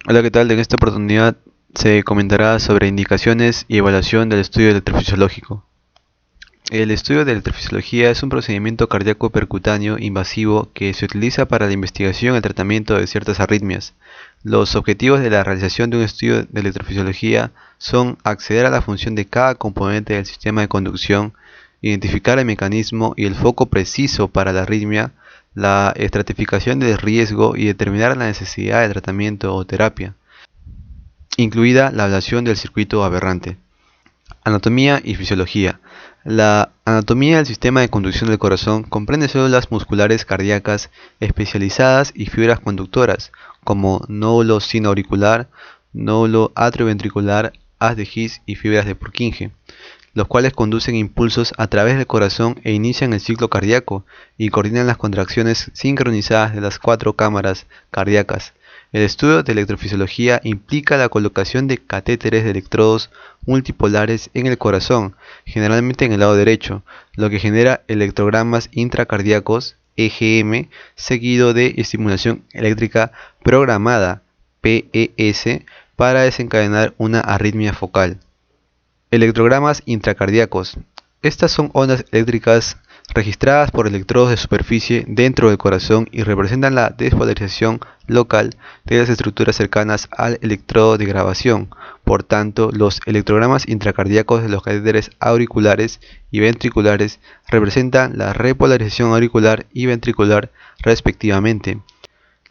Hola, ¿qué tal? En esta oportunidad se comentará sobre indicaciones y evaluación del estudio electrofisiológico. El estudio de electrofisiología es un procedimiento cardíaco percutáneo invasivo que se utiliza para la investigación y el tratamiento de ciertas arritmias. Los objetivos de la realización de un estudio de electrofisiología son acceder a la función de cada componente del sistema de conducción, identificar el mecanismo y el foco preciso para la arritmia, la estratificación del riesgo y determinar la necesidad de tratamiento o terapia, incluida la ablación del circuito aberrante. Anatomía y fisiología. La anatomía del sistema de conducción del corazón comprende células musculares cardíacas especializadas y fibras conductoras, como nódulo sinoauricular, nódulo atrioventricular, haz de His y fibras de Purkinje, los cuales conducen impulsos a través del corazón e inician el ciclo cardíaco y coordinan las contracciones sincronizadas de las cuatro cámaras cardíacas. El estudio de electrofisiología implica la colocación de catéteres de electrodos multipolares en el corazón, generalmente en el lado derecho, lo que genera electrogramas intracardíacos, EGM, seguido de estimulación eléctrica programada, PES, para desencadenar una arritmia focal. Electrogramas intracardíacos. Estas son ondas eléctricas registradas por electrodos de superficie dentro del corazón y representan la despolarización local de las estructuras cercanas al electrodo de grabación. Por tanto, los electrogramas intracardíacos de los catéteres auriculares y ventriculares representan la repolarización auricular y ventricular respectivamente.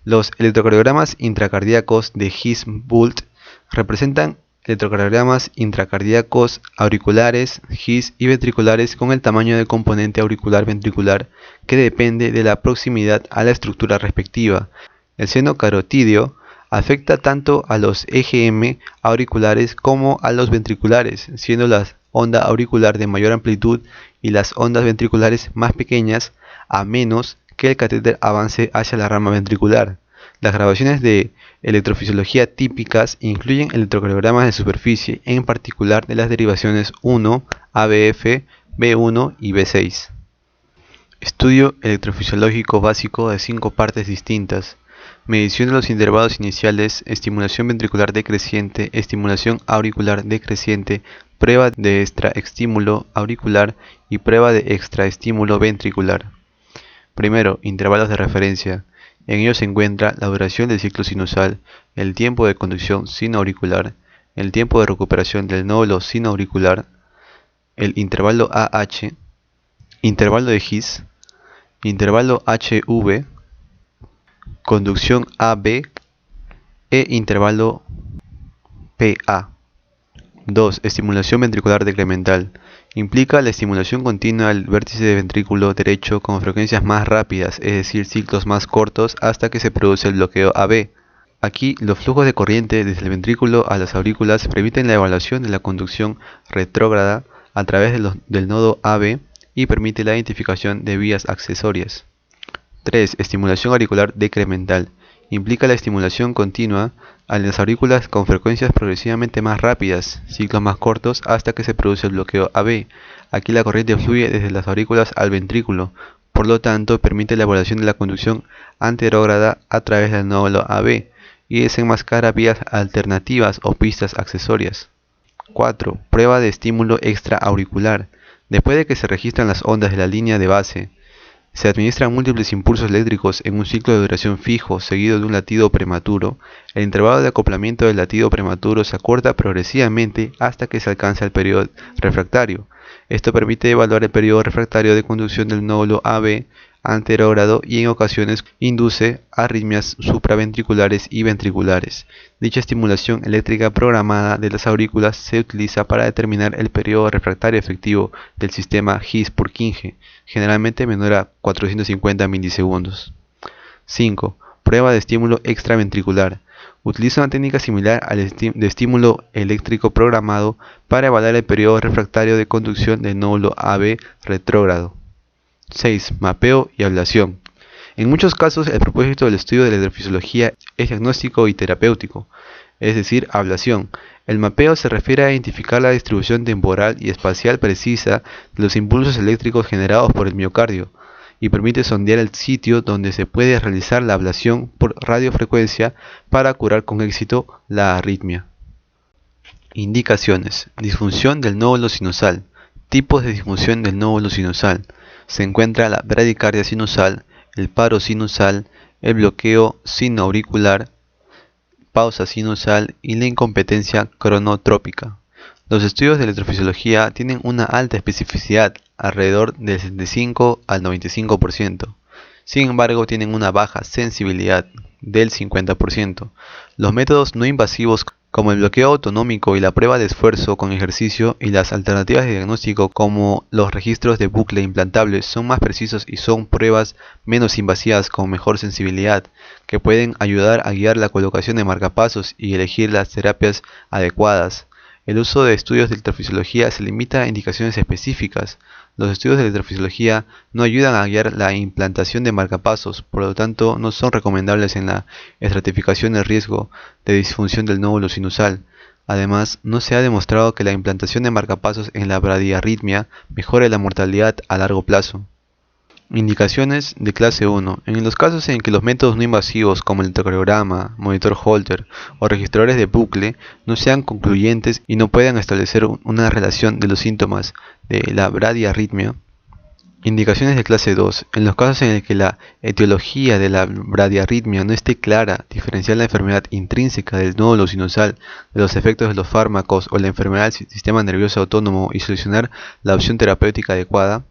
Los electrocardiogramas intracardíacos de His-Bult representan electrocardiogramas intracardíacos auriculares, His y ventriculares con el tamaño del componente auricular-ventricular que depende de la proximidad a la estructura respectiva. El seno carotídeo afecta tanto a los EGM auriculares como a los ventriculares, siendo la onda auricular de mayor amplitud y las ondas ventriculares más pequeñas, a menos que el catéter avance hacia la rama ventricular. Las grabaciones de electrofisiología típicas incluyen electrocardiogramas de superficie, en particular de las derivaciones 1, ABF, B1 y B6. Estudio electrofisiológico básico de 5 partes distintas. Medición de los intervalos iniciales, estimulación ventricular decreciente, estimulación auricular decreciente, prueba de extraestímulo auricular y prueba de extraestímulo ventricular. Primero, intervalos de referencia. En ellos se encuentra la duración del ciclo sinusal, el tiempo de conducción sinoauricular, el tiempo de recuperación del nódulo sinoauricular, el intervalo AH, intervalo de His, intervalo HV, conducción AB e intervalo PA. 2. Estimulación ventricular decremental. Implica la estimulación continua del vértice de ventrículo derecho con frecuencias más rápidas, es decir, ciclos más cortos, hasta que se produce el bloqueo AB. Aquí, los flujos de corriente desde el ventrículo a las aurículas permiten la evaluación de la conducción retrógrada a través del nodo AB y permite la identificación de vías accesorias. 3. Estimulación auricular decremental. Implica la estimulación continua a las aurículas con frecuencias progresivamente más rápidas, ciclos más cortos, hasta que se produce el bloqueo AB. Aquí la corriente fluye desde las aurículas al ventrículo, por lo tanto permite la evaluación de la conducción anterógrada a través del nódulo AB y desenmascara vías alternativas o pistas accesorias. 4. Prueba de estímulo extraauricular. Después de que se registran las ondas de la línea de base, se administran múltiples impulsos eléctricos en un ciclo de duración fijo seguido de un latido prematuro. El intervalo de acoplamiento del latido prematuro se acorta progresivamente hasta que se alcanza el periodo refractario. Esto permite evaluar el periodo refractario de conducción del nódulo AB anterógrado y en ocasiones induce arritmias supraventriculares y ventriculares. Dicha estimulación eléctrica programada de las aurículas se utiliza para determinar el periodo refractario efectivo del sistema His-Purkinje, generalmente menor a 450 milisegundos. 5. Prueba de estímulo extraventricular. Utiliza una técnica similar al de estímulo eléctrico programado para evaluar el periodo refractario de conducción del nódulo AB retrógrado. 6. Mapeo y ablación. En muchos casos, el propósito del estudio de la electrofisiología es diagnóstico y terapéutico, es decir, ablación. El mapeo se refiere a identificar la distribución temporal y espacial precisa de los impulsos eléctricos generados por el miocardio, y permite sondear el sitio donde se puede realizar la ablación por radiofrecuencia para curar con éxito la arritmia. Indicaciones: disfunción del nódulo sinusal. Tipos de disfunción del nódulo sinusal. Se encuentra la bradicardia sinusal, el paro sinusal, el bloqueo sinoauricular, pausa sinusal y la incompetencia cronotrópica. Los estudios de electrofisiología tienen una alta especificidad, alrededor del 75 al 95%. Sin embargo, tienen una baja sensibilidad, del 50%. Los métodos no invasivos como el bloqueo autonómico y la prueba de esfuerzo con ejercicio y las alternativas de diagnóstico como los registros de bucle implantables son más precisos y son pruebas menos invasivas con mejor sensibilidad, que pueden ayudar a guiar la colocación de marcapasos y elegir las terapias adecuadas. El uso de estudios de electrofisiología se limita a indicaciones específicas. Los estudios de electrofisiología no ayudan a guiar la implantación de marcapasos, por lo tanto no son recomendables en la estratificación del riesgo de disfunción del nódulo sinusal. Además, no se ha demostrado que la implantación de marcapasos en la bradiarritmia mejore la mortalidad a largo plazo. Indicaciones de clase 1. En los casos en que los métodos no invasivos como el electrocardiograma, monitor Holter o registradores de bucle no sean concluyentes y no puedan establecer una relación de los síntomas de la bradiarritmia. Indicaciones de clase 2. En los casos en el que la etiología de la bradiarritmia no esté clara, diferenciar la enfermedad intrínseca del nódulo sinusal de los efectos de los fármacos o la enfermedad del sistema nervioso autónomo y seleccionar la opción terapéutica adecuada.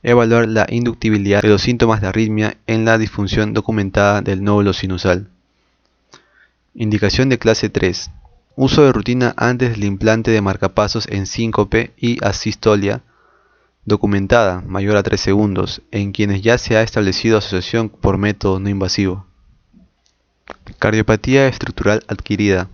Evaluar la inductibilidad de los síntomas de arritmia en la disfunción documentada del nódulo sinusal. Indicación de clase 3. Uso de rutina antes del implante de marcapasos en síncope y asistolia documentada mayor a 3 segundos en quienes ya se ha establecido asociación por método no invasivo. Cardiopatía estructural adquirida.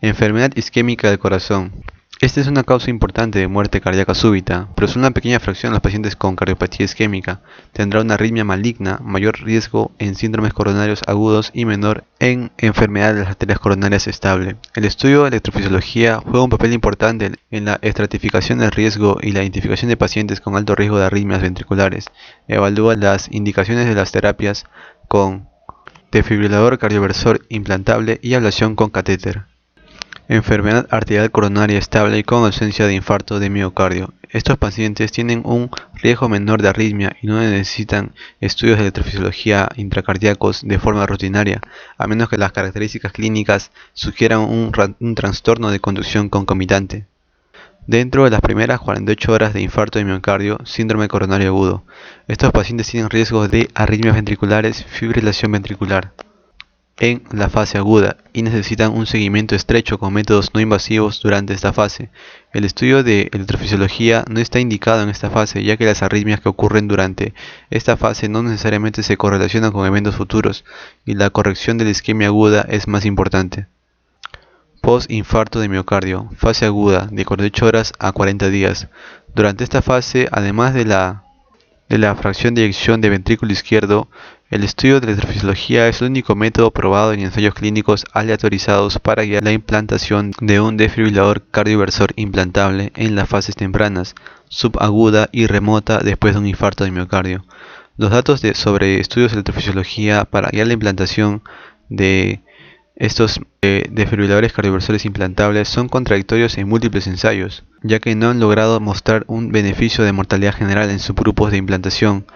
Enfermedad isquémica del corazón. Esta es una causa importante de muerte cardíaca súbita, pero es una pequeña fracción de los pacientes con cardiopatía isquémica. Tendrá una arritmia maligna, mayor riesgo en síndromes coronarios agudos y menor en enfermedad de las arterias coronarias estable. El estudio de electrofisiología juega un papel importante en la estratificación del riesgo y la identificación de pacientes con alto riesgo de arritmias ventriculares. Evalúa las indicaciones de las terapias con desfibrilador cardioversor implantable y ablación con catéter. Enfermedad arterial coronaria estable y con ausencia de infarto de miocardio. Estos pacientes tienen un riesgo menor de arritmia y no necesitan estudios de electrofisiología intracardíacos de forma rutinaria, a menos que las características clínicas sugieran un trastorno de conducción concomitante. Dentro de las primeras 48 horas de infarto de miocardio, síndrome coronario agudo, estos pacientes tienen riesgos de arritmias ventriculares, fibrilación ventricular en la fase aguda y necesitan un seguimiento estrecho con métodos no invasivos durante esta fase. El estudio de electrofisiología no está indicado en esta fase, ya que las arritmias que ocurren durante esta fase no necesariamente se correlacionan con eventos futuros y la corrección de la isquemia aguda es más importante. Post-infarto de miocardio, fase aguda, de 48 horas a 40 días. Durante esta fase, además de la fracción de eyección de ventrículo izquierdo, el estudio de electrofisiología es el único método probado en ensayos clínicos aleatorizados para guiar la implantación de un desfibrilador cardioversor implantable en las fases tempranas, subaguda y remota después de un infarto de miocardio. Los datos sobre estudios de electrofisiología para guiar la implantación de estos desfibriladores cardioversores implantables son contradictorios en múltiples ensayos, ya que no han logrado mostrar un beneficio de mortalidad general en subgrupos de implantación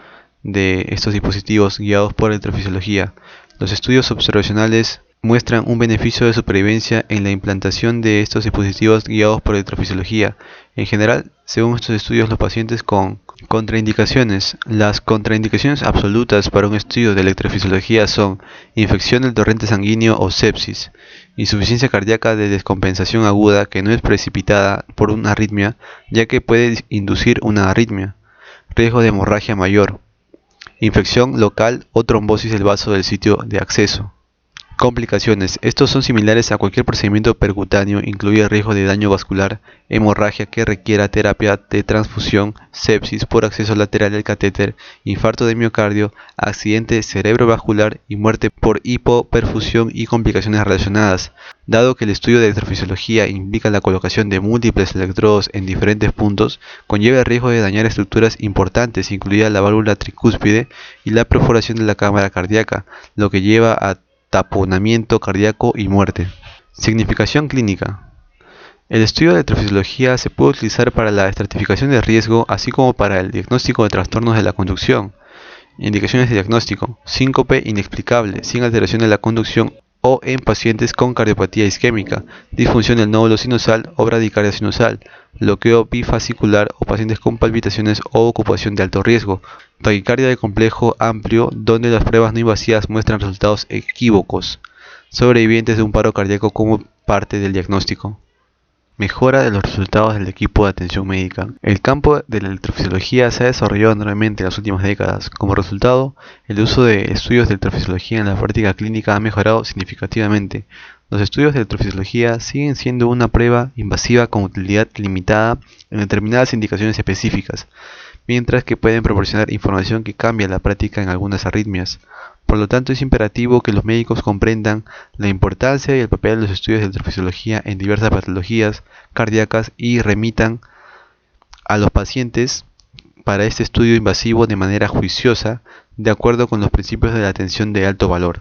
de estos dispositivos guiados por electrofisiología. Los estudios observacionales muestran un beneficio de supervivencia en la implantación de estos dispositivos guiados por electrofisiología. En general, según estos estudios, los pacientes con contraindicaciones. Las contraindicaciones absolutas para un estudio de electrofisiología son infección del torrente sanguíneo o sepsis, insuficiencia cardíaca de descompensación aguda que no es precipitada por una arritmia, ya que puede inducir una arritmia, riesgo de hemorragia mayor, infección local o trombosis del vaso del sitio de acceso. Complicaciones. Estos son similares a cualquier procedimiento percutáneo, incluye el riesgo de daño vascular, hemorragia que requiera terapia de transfusión, sepsis por acceso lateral del catéter, infarto de miocardio, accidente cerebrovascular y muerte por hipoperfusión y complicaciones relacionadas. Dado que el estudio de electrofisiología implica la colocación de múltiples electrodos en diferentes puntos, conlleva el riesgo de dañar estructuras importantes, incluida la válvula tricúspide y la perforación de la cámara cardíaca, lo que lleva a taponamiento cardíaco y muerte. Significación clínica. El estudio de electrofisiología se puede utilizar para la estratificación de riesgo, así como para el diagnóstico de trastornos de la conducción. Indicaciones de diagnóstico: síncope inexplicable, sin alteración de la conducción o en pacientes con cardiopatía isquémica, disfunción del nódulo sinusal o bradicardia sinusal, bloqueo bifascicular o pacientes con palpitaciones o ocupación de alto riesgo, taquicardia de complejo amplio donde las pruebas no invasivas muestran resultados equívocos, sobrevivientes de un paro cardíaco como parte del diagnóstico. Mejora de los resultados del equipo de atención médica. El campo de la electrofisiología se ha desarrollado enormemente en las últimas décadas. Como resultado, el uso de estudios de electrofisiología en la práctica clínica ha mejorado significativamente. Los estudios de electrofisiología siguen siendo una prueba invasiva con utilidad limitada en determinadas indicaciones específicas, mientras que pueden proporcionar información que cambia la práctica en algunas arritmias. Por lo tanto, es imperativo que los médicos comprendan la importancia y el papel de los estudios de electrofisiología en diversas patologías cardíacas y remitan a los pacientes para este estudio invasivo de manera juiciosa, de acuerdo con los principios de la atención de alto valor.